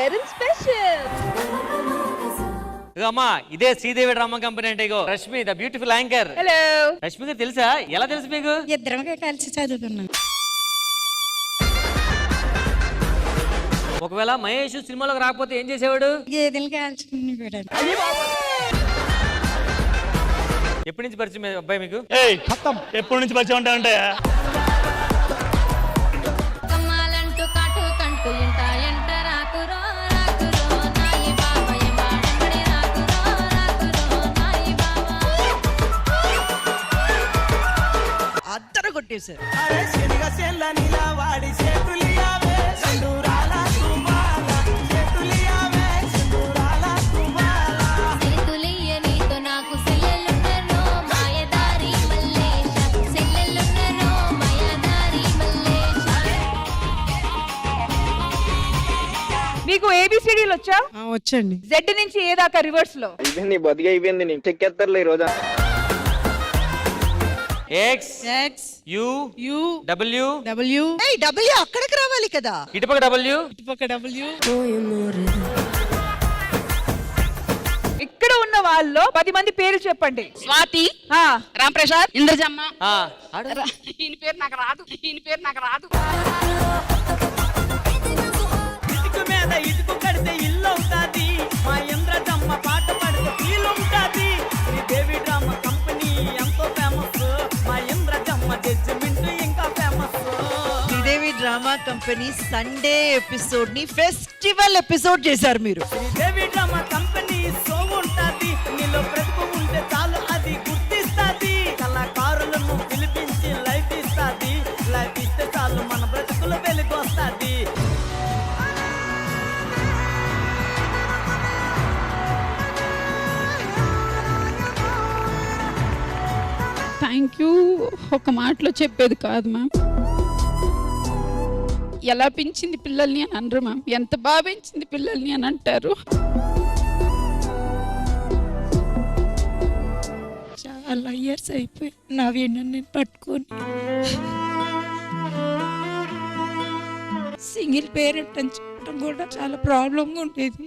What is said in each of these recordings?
Parents special. అమ్మా ఇదే Sridevi drama company అంటే ఇగో Rashmi the beautiful anchor. Hello. Rashmi గారు తెలుసా? ఎలా తెలుసు మీకు? ఇద్దరం కలిసి చదువుకున్నాం. ఒకవేళ మహేష్ సినిమాలోకి రాకపోతే ఏం చేసేవాడు? గేదెలు కాల్చుకుని కూడా. ఎప్పటి నుంచి పరిచయం మీ అబ్బాయి మీకు? ఎప్పటి నుంచి పరిచయం ఉంటాయంటే అద్దరు కొట్టేశారు. మీకు ఏబిసిడీలు వచ్చా? వచ్చండి. జెడ్ నుంచి ఏ దాకా రివర్స్ లో? అయిపోయింది, బతికి అయిపోయింది. నీకు చెక్కేస్తారులే ఈ రోజు. X X U you W W. W అక్కడికి రావాలి కదా. ఇటుపక్క డబ్ల్యూ ఇటుపక్క డబ్ల్యూ. ఇక్కడ ఉన్న వాళ్ళలో 10 మంది పేరు చెప్పండి. స్వాతి, రామ్ ప్రసాద్, ఇంద్రజమ్మ. ఈయన పేరు నాకు రాదు. ఇటుకు మీద ఇటుకు కడితే ఇల్లు అవుతాది. మా ఇంద్రజమ్మ పాట పడితే ఫీల్ ఉంటాది. శ్రీదేవి డ్రామా కంపెనీ ఎంతో ఫేమస్. మా ఇంద్రజమ్మ జడ్జిమెంట్ ఇంకా famous. Sridevi drama company Sunday episode ని ఫెస్టివల్ ఎపిసోడ్ చేశారు మీరు. శ్రీదేవి డ్రామా కంపెనీ సో ఉంటాది. నీలో ప్రతిభ ఉంటే చాలు అది గుర్తిస్తాది. కళాకారులను పిలిపించి లైఫ్ ఇస్తాది. లైఫ్ ఇస్తే చాలు మన బ్రతుకులు వెలుగొస్తాది. థ్యాంక్ యూ ఒక మాటలో చెప్పేది కాదు మ్యామ్. ఎలా పెంచింది పిల్లల్ని అని అనరు మ్యామ్. ఎంత బాగా పెంచింది పిల్లల్ని అని అంటారు. చాలా ఇయర్స్ అయిపోయి నా నేను పట్టుకొని సింగిల్ పేరెంట్ అని చెప్పడం కూడా చాలా ప్రాబ్లంగా ఉండేది.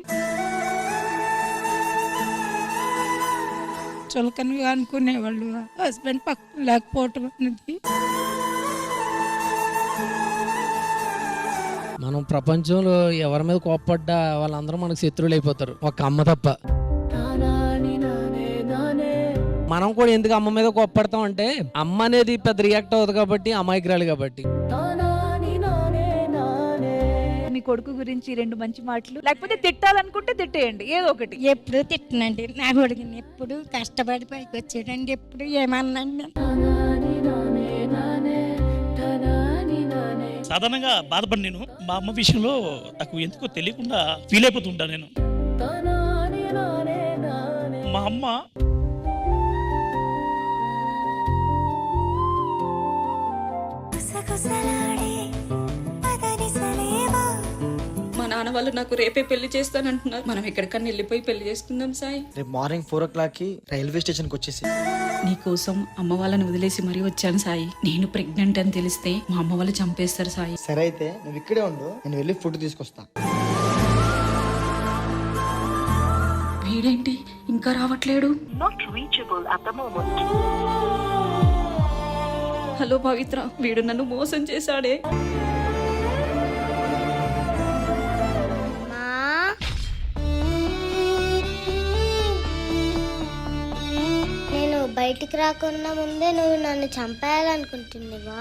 చులకనగా అనుకునేవాళ్ళు. హస్బెండ్ పక్కన లేకపోవటం అనేది. మనం ప్రపంచంలో ఎవరి మీద కోప్పడ్డా వాళ్ళందరూ మనకు శత్రువులు అయిపోతారు, ఒక అమ్మ తప్ప. మనం కూడా ఎందుకు అమ్మ మీద కోప్పడతాం అంటే అమ్మ అనేది పెద్ద రియాక్ట్ అవుతుంది కాబట్టి, అమాయకురాలు కాబట్టి. మీ కొడుకు గురించి 2 మంచి మాటలు, లేకపోతే తిట్టాలనుకుంటే తిట్టేయండి ఏదో ఒకటి. ఎప్పుడు తిట్టనండి నా కొడుకుని. ఎప్పుడు కష్టపడి పైకి వచ్చాడండి. ఎప్పుడు ఏమన్నాండి. సాధారణంగా బాధపడి నేను మా అమ్మ విషయంలో నాకు ఎందుకో తెలియకుండా ఫీల్ అయిపోతుంటా నేను. మా అమ్మ మా నాన్న వాళ్ళు నాకు రేపే పెళ్లి చేస్తానంటున్నారు. మనం ఎక్కడికన్నా వెళ్ళిపోయి పెళ్లి చేసుకుందాం సాయి. రేపు మార్నింగ్ 4 o'clock రైల్వే స్టేషన్ కి వచ్చేసి నీకోసం అమ్మ వాళ్ళని వదిలేసి మరీ వచ్చాను సాయి. నేను ప్రెగ్నెంట్ అని తెలిస్తే మా అమ్మ వాళ్ళు చంపేస్తారు సాయి. సరే అయితే నువ్వు ఇక్కడే ఉండు, నేను వెళ్ళి ఫుడ్ తీసుకొస్తా. వీడేంటి ఇంకా రావట్లేడు? హలో పవిత్ర, వీడు నన్ను మోసం చేశాడే. నేను బయటికి రాకుండా ముందే నువ్వు నన్ను చంపేయాలనుకుంటున్నావా?